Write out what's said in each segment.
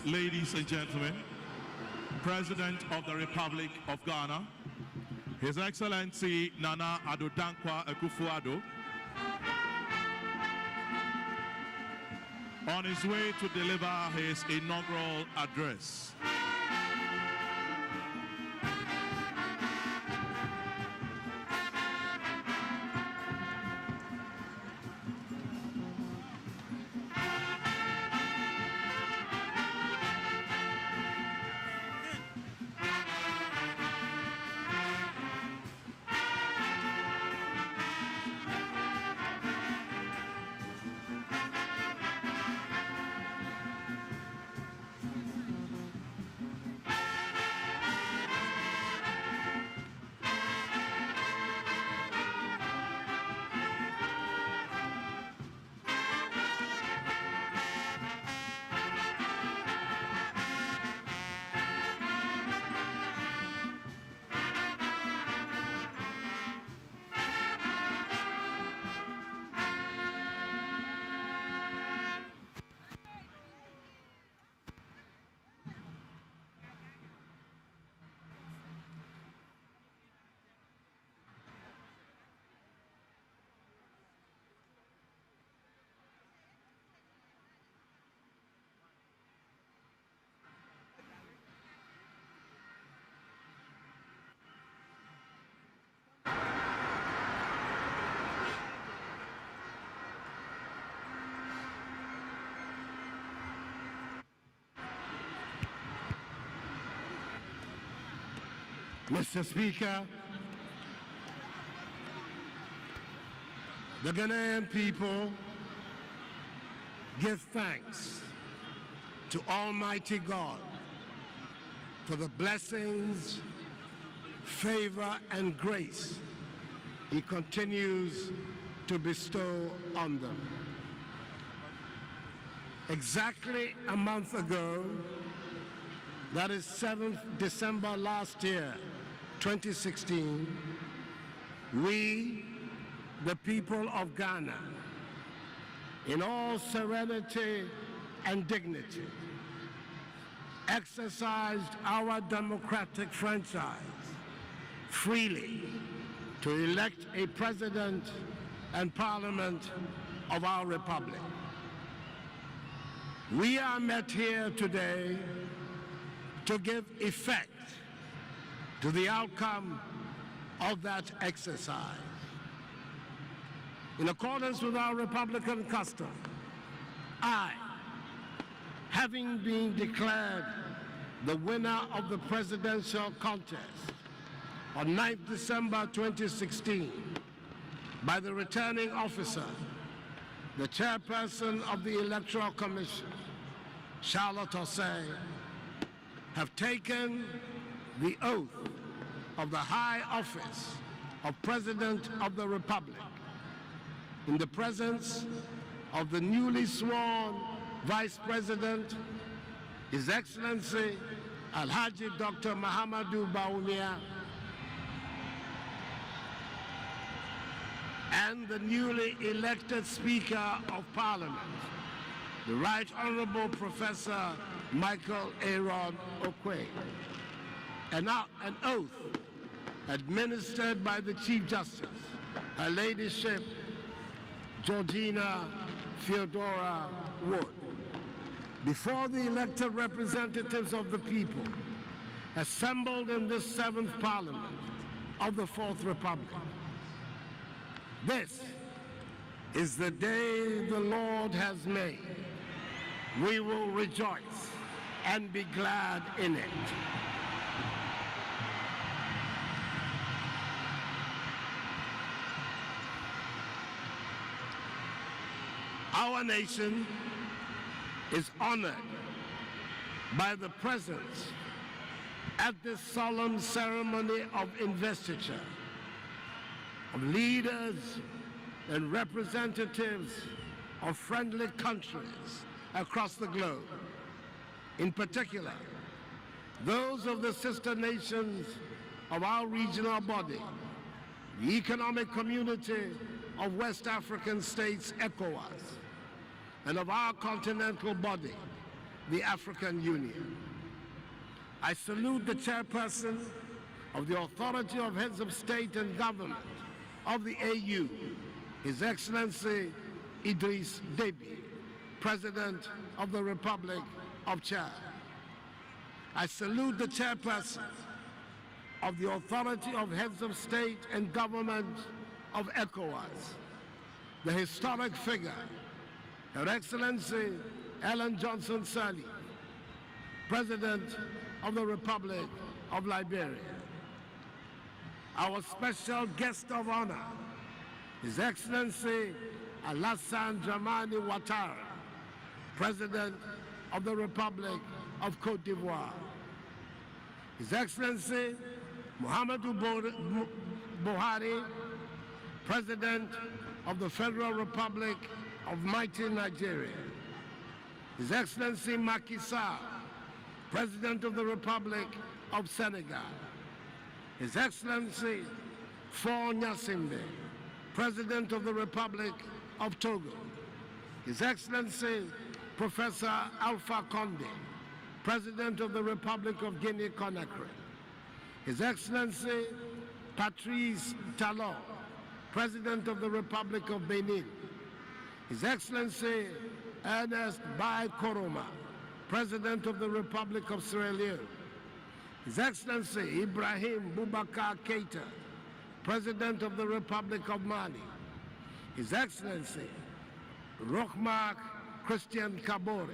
ladies and gentlemen, President of the Republic of Ghana, His Excellency Nana Akufo Addo, on his way to deliver his inaugural address. Mr. Speaker, the Ghanaian people give thanks to Almighty God for the blessings, favor, and grace He continues to bestow on them. Exactly a month ago, that is 7th December last year, 2016, we, the people of Ghana, in all serenity and dignity, exercised our democratic franchise freely to elect a president and parliament of our republic. We are met here today to give effect to the outcome of that exercise. In accordance with our Republican custom, I, having been declared the winner of the presidential contest on 9th December 2016 by the returning officer, the chairperson of the Electoral Commission, Charlotte Osei, have taken the oath of the high office of President of the Republic in the presence of the newly sworn Vice President, His Excellency Alhaji Dr. Mahamudu Bawumia, and the newly elected Speaker of Parliament, the Right Honorable Professor Michael Aaron Okwe. An oath administered by the Chief Justice, Her Ladyship Georgina Theodora Wood, before the elected representatives of the people assembled in this 7th Parliament of the 4th Republic. This is the day the Lord has made. We will rejoice and be glad in it. Our nation is honored by the presence at this solemn ceremony of investiture of leaders and representatives of friendly countries across the globe. In particular, those of the sister nations of our regional body, the Economic Community of West African States, ECOWAS, and of our continental body, the African Union. I salute the chairperson of the Authority of Heads of State and Government of the AU, His Excellency Idris Deby, President of the Republic of Chad. I salute the chairperson of the Authority of Heads of State and Government of ECOWAS, the historic figure, Her Excellency Ellen Johnson Sirleaf, President of the Republic of Liberia. Our special guest of honor, His Excellency John Dramani Mahama, President of the Republic of Cote d'Ivoire. His Excellency Muhammadu Buhari, President of the Federal Republic of mighty Nigeria. His Excellency Macky Sall, President of the Republic of Senegal. His Excellency Faure Gnassingbé, President of the Republic of Togo. His Excellency Professor Alpha Condé, President of the Republic of Guinea-Conakry. His Excellency Patrice Talon, President of the Republic of Benin. His Excellency Ernest Bai Koroma, President of the Republic of Sierra Leone. His Excellency Ibrahim Boubacar Keïta, President of the Republic of Mali. His Excellency Roch-Marc Christian Kabore,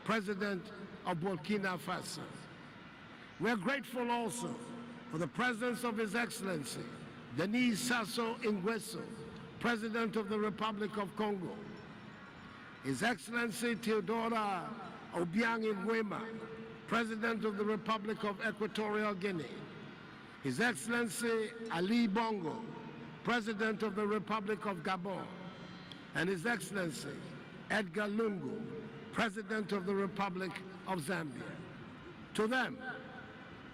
President of Burkina Faso. We are grateful also for the presence of His Excellency Denis Sassou Nguesso, President of the Republic of Congo. His Excellency Theodora Obiang Nguema, President of the Republic of Equatorial Guinea. His Excellency Ali Bongo, President of the Republic of Gabon. And His Excellency Edgar Lungu, President of the Republic of Zambia. To them,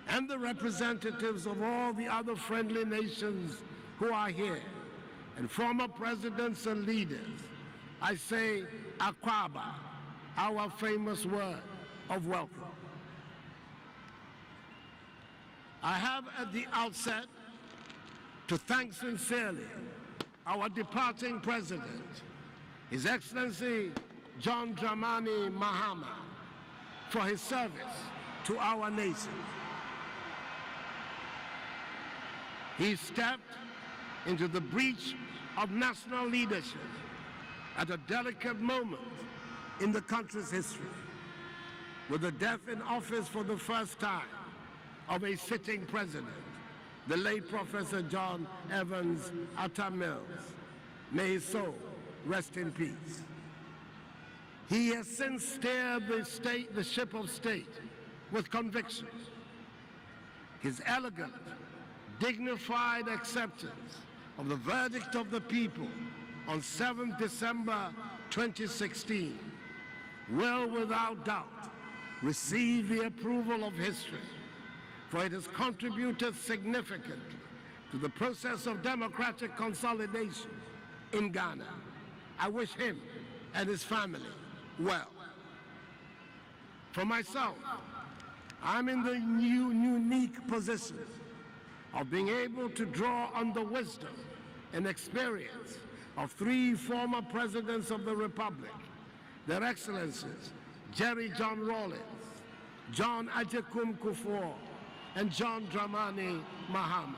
and the representatives of all the other friendly nations who are here, and former presidents and leaders, I say Akwaba, our famous word of welcome. I have at the outset to thank sincerely our departing president, His Excellency John Dramani Mahama, for his service to our nation. He stepped into the breach of national leadership at a delicate moment in the country's history, with the death in office for the first time of a sitting president, the late Professor John Evans Atta Mills. May his soul rest in peace. He has since steered the ship of state with conviction. His elegant, dignified acceptance of the verdict of the people on 7th December 2016 will without doubt receive the approval of history, for it has contributed significantly to the process of democratic consolidation in Ghana. I wish him and his family well. For myself, I'm in the unique position of being able to draw on the wisdom and experience of three former presidents of the Republic, their Excellencies Jerry John Rawlings, John Agyekum Kufuor, and John Dramani Mahama.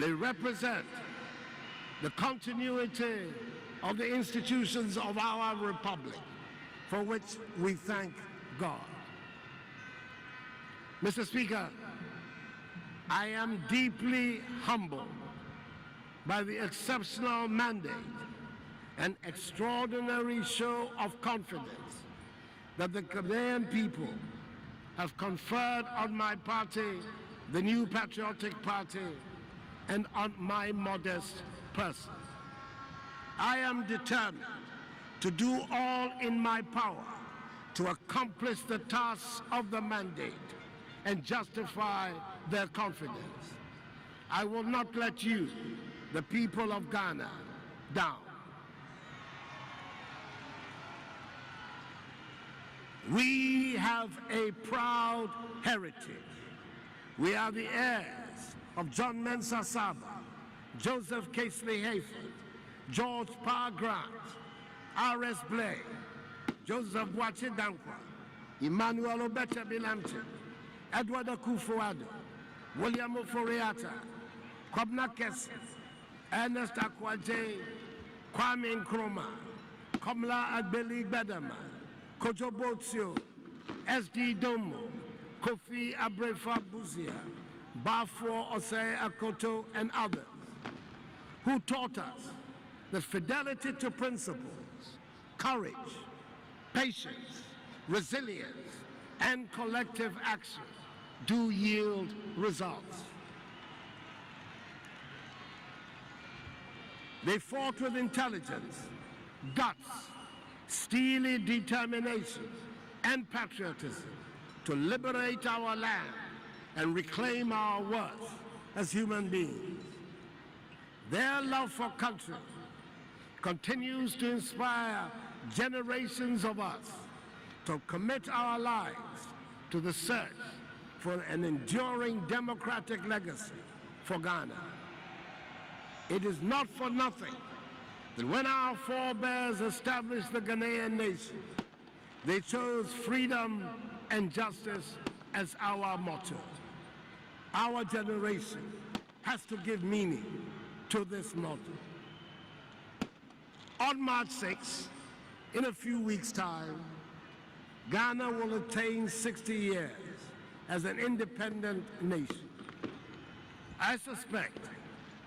They represent the continuity of the institutions of our republic, for which we thank God. Mr. Speaker, I am deeply humbled by the exceptional mandate and extraordinary show of confidence that the Ghanaian people have conferred on my party, the New Patriotic Party, and on my modest person. I am determined to do all in my power to accomplish the tasks of the mandate and justify their confidence. I will not let you, the people of Ghana, down. We have a proud heritage. We are the heirs of John Mensah Saba, Joseph Casely Hayford, George Parr Grant, R.S. Blay, Joseph Boache Dankwa, Emmanuel Obeta Bilamche, Edward Akufo Addo, William Oforiatta, Kwabena Kessing, Ernest Akwaje, Kwame Nkrumah, Komla Agbeli Gbedama, Kojo Botsio, S.D. Domo, Kofi Abrefa-Busia, Bafo Osei Akoto, and others, who taught us that fidelity to principles, courage, patience, resilience, and collective action do yield results. They fought with intelligence, guts, steely determination, and patriotism to liberate our land and reclaim our worth as human beings. Their love for country continues to inspire generations of us to commit our lives to the search for an enduring democratic legacy for Ghana. It is not for nothing that when our forebears established the Ghanaian nation, they chose freedom and justice as our motto. Our generation has to give meaning to this motto. On March 6, in a few weeks' time, Ghana will attain 60 years as an independent nation. I suspect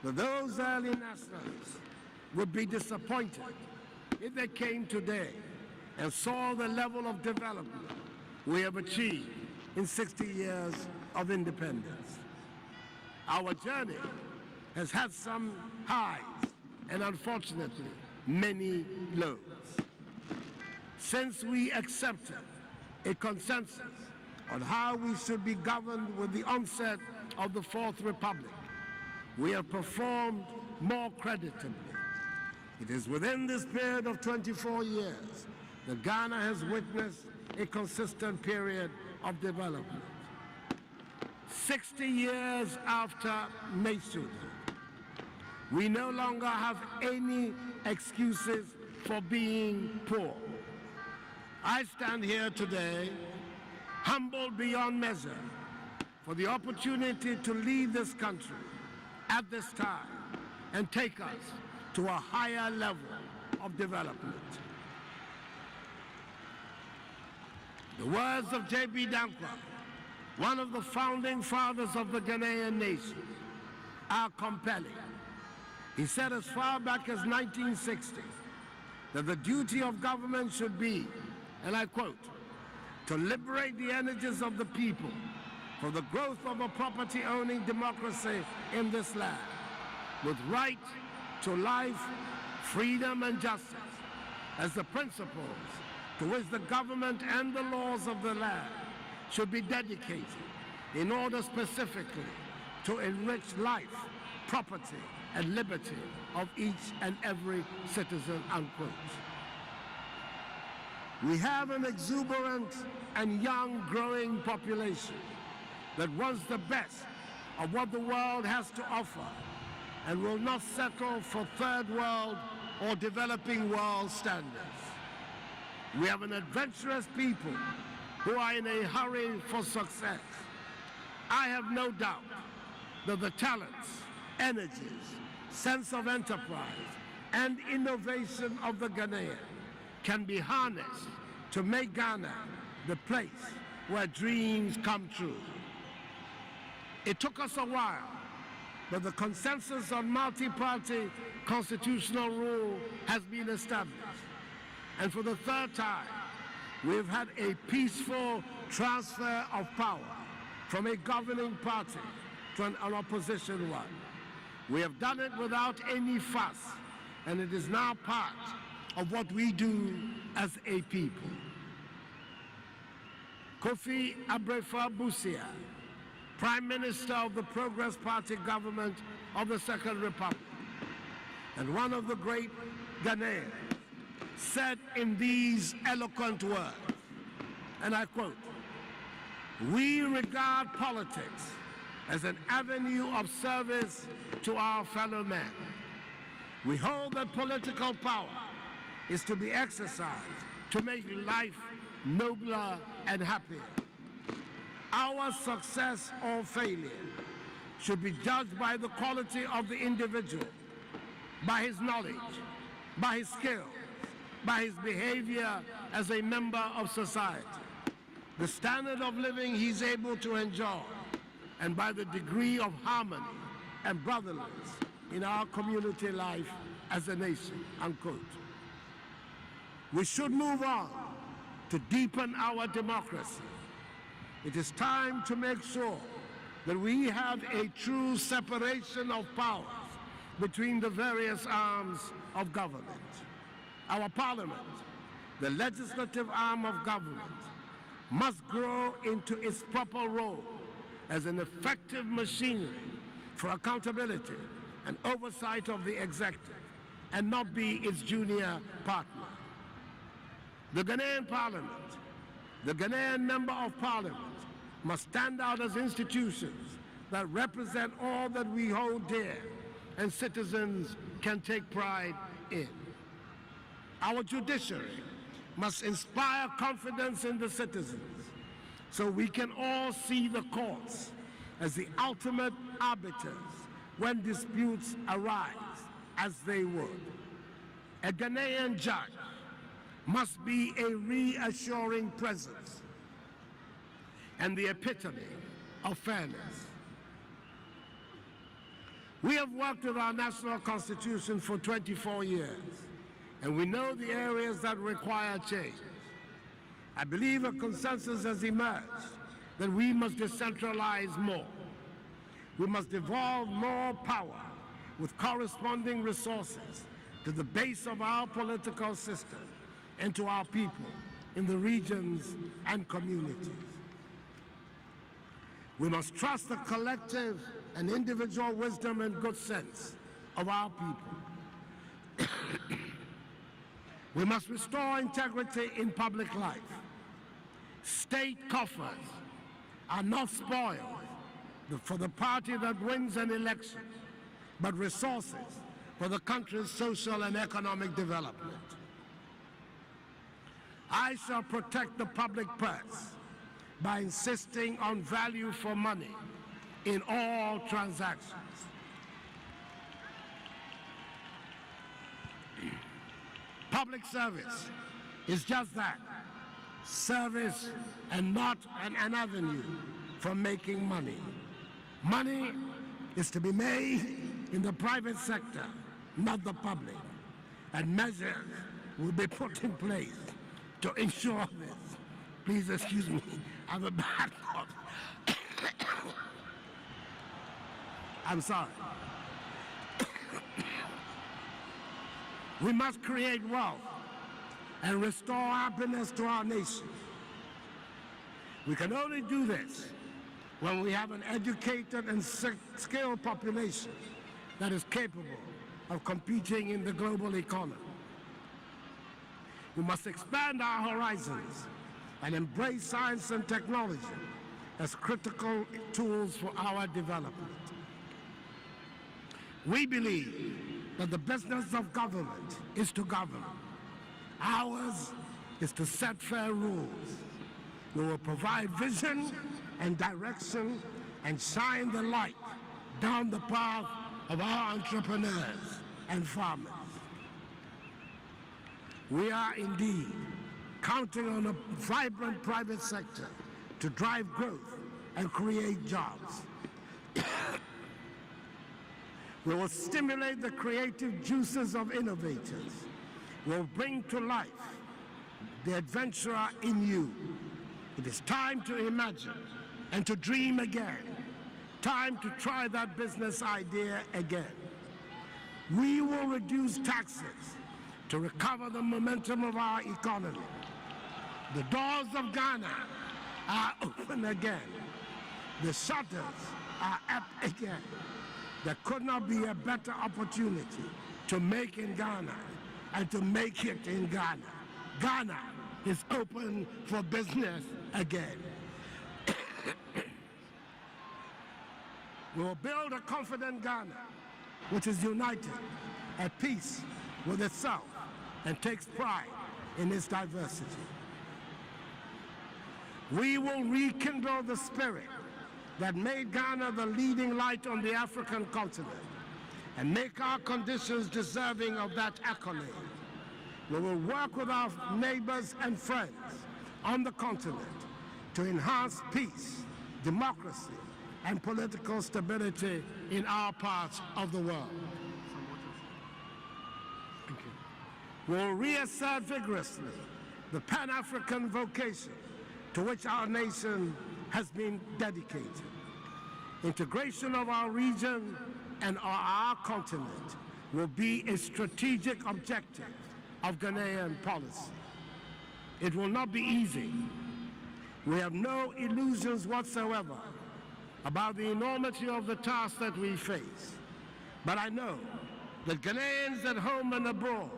that those early nationalists would be disappointed if they came today and saw the level of development we have achieved in 60 years of independence. Our journey has had some highs and unfortunately many lows. Since we accepted a consensus on how we should be governed with the onset of the Fourth Republic, we have performed more creditably. It is within this period of 24 years that Ghana has witnessed a consistent period of development. 60 years after nationhood, we no longer have any excuses for being poor. I stand here today humbled beyond measure for the opportunity to lead this country at this time and take us to a higher level of development. The words of J.B. Dankwa, one of the founding fathers of the Ghanaian nation, are compelling. He said as far back as 1960 that the duty of government should be, and I quote, to liberate the energies of the people for the growth of a property-owning democracy in this land, with right to life, freedom, and justice as the principles to which the government and the laws of the land should be dedicated in order specifically to enrich life, property, and liberty of each and every citizen, unquote. We have an exuberant and young growing population that wants the best of what the world has to offer and will not settle for third world or developing world standards. We have an adventurous people who are in a hurry for success. I have no doubt that the talents, energies, sense of enterprise, and innovation of the Ghanaian can be harnessed to make Ghana the place where dreams come true. It took us a while, but the consensus on multi-party constitutional rule has been established. And for the third time, we've had a peaceful transfer of power from a governing party to an opposition one. We have done it without any fuss, and it is now part of what we do as a people. Kofi Abrefa-Busia, Prime Minister of the Progress Party government of the Second Republic, and one of the great Ghanaians, said in these eloquent words, and I quote, "We regard politics as an avenue of service to our fellow men. We hold that political power is to be exercised to make life nobler and happier. Our success or failure should be judged by the quality of the individual, by his knowledge, by his skills, by his behavior as a member of society, the standard of living he's able to enjoy, and by the degree of harmony and brotherliness in our community life as a nation," unquote. We should move on to deepen our democracy. It is time to make sure that we have a true separation of powers between the various arms of government. Our parliament, the legislative arm of government, must grow into its proper role as an effective machinery for accountability and oversight of the executive, and not be its junior partner. The Ghanaian Parliament, the Ghanaian Member of Parliament, must stand out as institutions that represent all that we hold dear and citizens can take pride in. Our judiciary must inspire confidence in the citizens so we can all see the courts as the ultimate arbiters when disputes arise, as they would. A Ghanaian judge must be a reassuring presence and the epitome of fairness. We have worked with our national constitution for 24 years, and we know the areas that require change. I believe a consensus has emerged that we must decentralize more. We must devolve more power with corresponding resources to the base of our political system and to our people in the regions and communities. We must trust the collective and individual wisdom and good sense of our people. We must restore integrity in public life. State coffers are not spoiled for the party that wins an election, but resources for the country's social and economic development. I shall protect the public purse by insisting on value for money in all transactions. Public service is just that, service, and not an avenue for making money. Money is to be made in the private sector, not the public, and measures will be put in place to ensure this. Please excuse me, I have a bad cough. I'm sorry. We must create wealth and restore happiness to our nation. We can only do this when we have an educated and skilled population that is capable of competing in the global economy. We must expand our horizons and embrace science and technology as critical tools for our development. We believe that the business of government is to govern. Ours is to set fair rules. We will provide vision and direction and shine the light down the path of our entrepreneurs and farmers. We are indeed counting on a vibrant private sector to drive growth and create jobs. We will stimulate the creative juices of innovators. We will bring to life the adventurer in you. It is time to imagine and to dream again. Time to try that business idea again. We will reduce taxes to recover the momentum of our economy. The doors of Ghana are open again. The shutters are up again. There could not be a better opportunity to make in Ghana and to make it in Ghana. Ghana is open for business again. We will build a confident Ghana, which is united, at peace with itself, and takes pride in its diversity. We will rekindle the spirit that made Ghana the leading light on the African continent and make our conditions deserving of that accolade. We will work with our neighbors and friends on the continent to enhance peace, democracy, and political stability in our part of the world. We will reassert vigorously the Pan-African vocation to which our nation has been dedicated. Integration of our region and our continent will be a strategic objective of Ghanaian policy. It will not be easy. We have no illusions whatsoever about the enormity of the task that we face. But I know that Ghanaians at home and abroad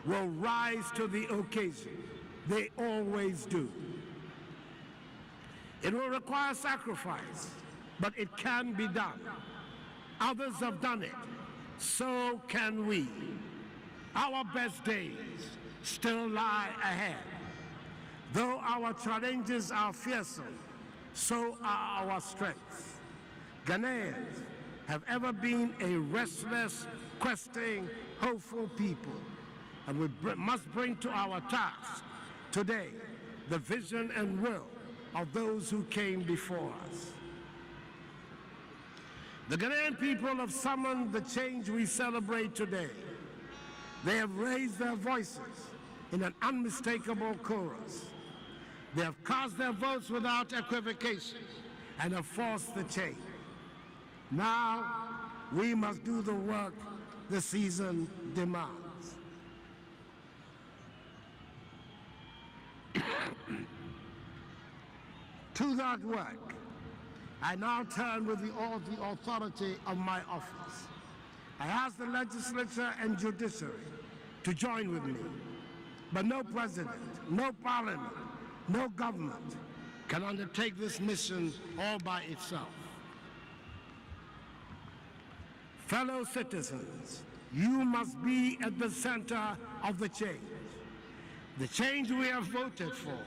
will rise to the occasion. They always do. It will require sacrifice, but it can be done. Others have done it. So can we. Our best days still lie ahead. Though our challenges are fearsome, so are our strengths. Ghanaians have ever been a restless, questing, hopeful people, and we must bring to our task today the vision and will of those who came before us. The Ghanaian people have summoned the change we celebrate today. They have raised their voices in an unmistakable chorus. They have cast their votes without equivocation and have forced the change. Now, we must do the work the season demands. To that work, I now turn with the authority of my office. I ask the legislature and judiciary to join with me. But no president, no parliament, no government can undertake this mission all by itself. Fellow citizens, you must be at the center of the change. The change we have voted for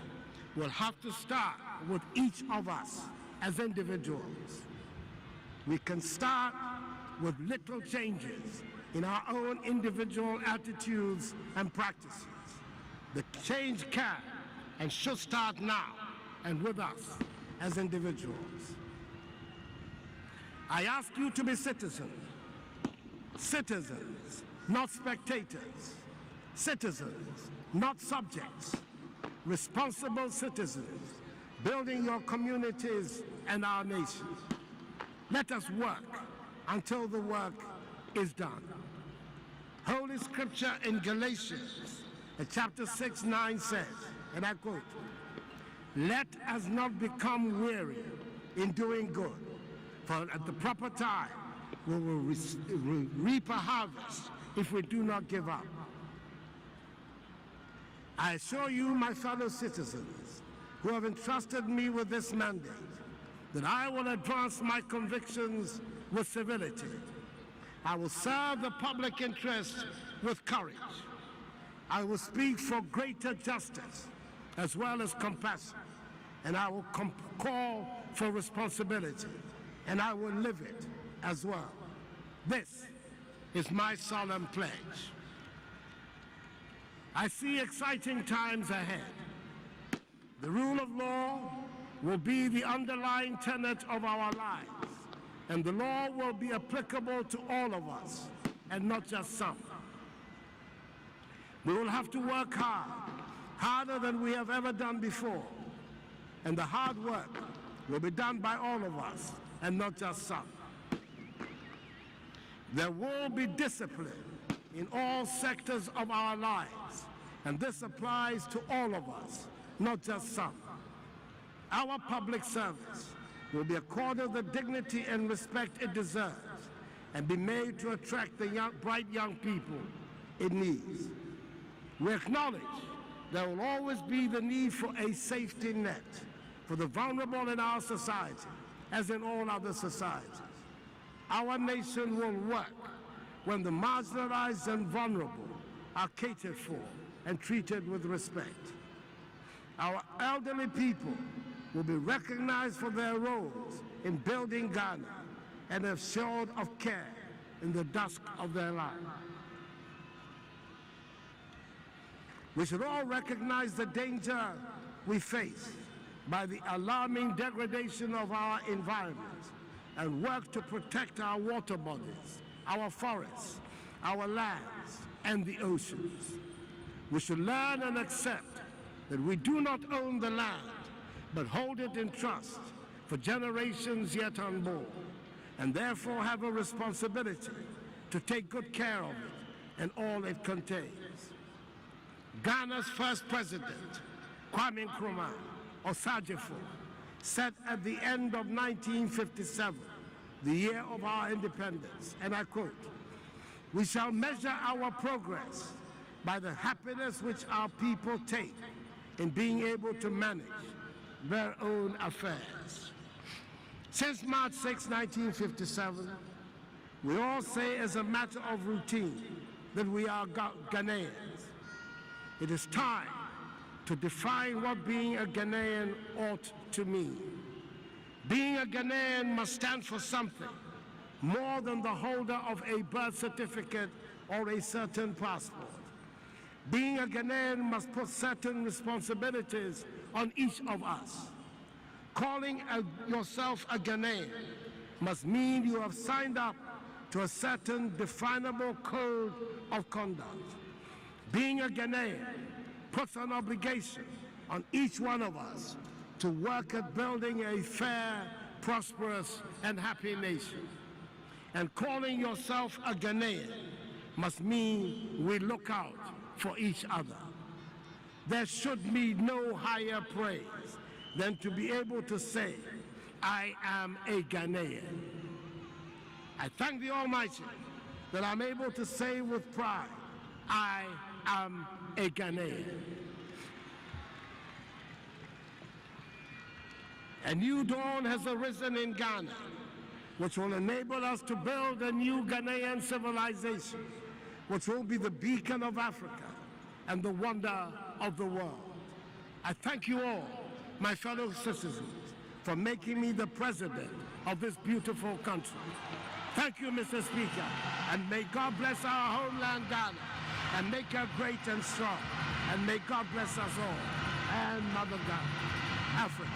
will have to start with each of us as individuals. We can start with little changes in our own individual attitudes and practices. The change can and should start now and with us as individuals. I ask you to be citizens. Citizens, not spectators. Citizens, not subjects. Responsible citizens, building your communities and our nation. Let us work until the work is done. Holy Scripture in Galatians, chapter 6:9 says, and I quote, "Let us not become weary in doing good, for at the proper time we will reap a harvest if we do not give up." I assure you, my fellow citizens, who have entrusted me with this mandate, that I will advance my convictions with civility. I will serve the public interest with courage. I will speak for greater justice as well as compassion, and I will call for responsibility, and I will live it as well. This is my solemn pledge. I see exciting times ahead. The rule of law will be the underlying tenet of our lives, and the law will be applicable to all of us, and not just some. We will have to work hard, harder than we have ever done before, and the hard work will be done by all of us, and not just some. There will be discipline in all sectors of our lives, and this applies to all of us, not just some. Our public service will be accorded the dignity and respect it deserves, and be made to attract the bright young people it needs. We acknowledge there will always be the need for a safety net for the vulnerable in our society, as in all other societies. Our nation will work when the marginalized and vulnerable are catered for and treated with respect. Our elderly people will be recognized for their roles in building Ghana and assured of care in the dusk of their life. We should all recognize the danger we face by the alarming degradation of our environment and work to protect our water bodies, our forests, our lands, and the oceans. We should learn and accept that we do not own the land, but hold it in trust for generations yet unborn, and therefore have a responsibility to take good care of it and all it contains. Ghana's first president, Kwame Nkrumah Osajifo, said at the end of 1957, the year of our independence, and I quote, "We shall measure our progress by the happiness which our people take in being able to manage their own affairs." Since March 6, 1957, we all say as a matter of routine that we are Ghanaians. It is time to define what being a Ghanaian ought to mean. Being a Ghanaian must stand for something more than the holder of a birth certificate or a certain passport. Being a Ghanaian must put certain responsibilities on each of us. Calling yourself a Ghanaian must mean you have signed up to a certain definable code of conduct. Being a Ghanaian puts an obligation on each one of us to work at building a fair, prosperous, and happy nation. And calling yourself a Ghanaian must mean we look out for each other. There should be no higher praise than to be able to say, "I am a Ghanaian." I thank the Almighty that I'm able to say with pride, "I am a Ghanaian." A new dawn has arisen in Ghana, which will enable us to build a new Ghanaian civilization, which will be the beacon of Africa and the wonder of the world. I thank you all, my fellow citizens, for making me the president of this beautiful country. Thank you, Mr. Speaker, and may God bless our homeland Ghana, and make her great and strong, and may God bless us all, and Mother Ghana, Africa.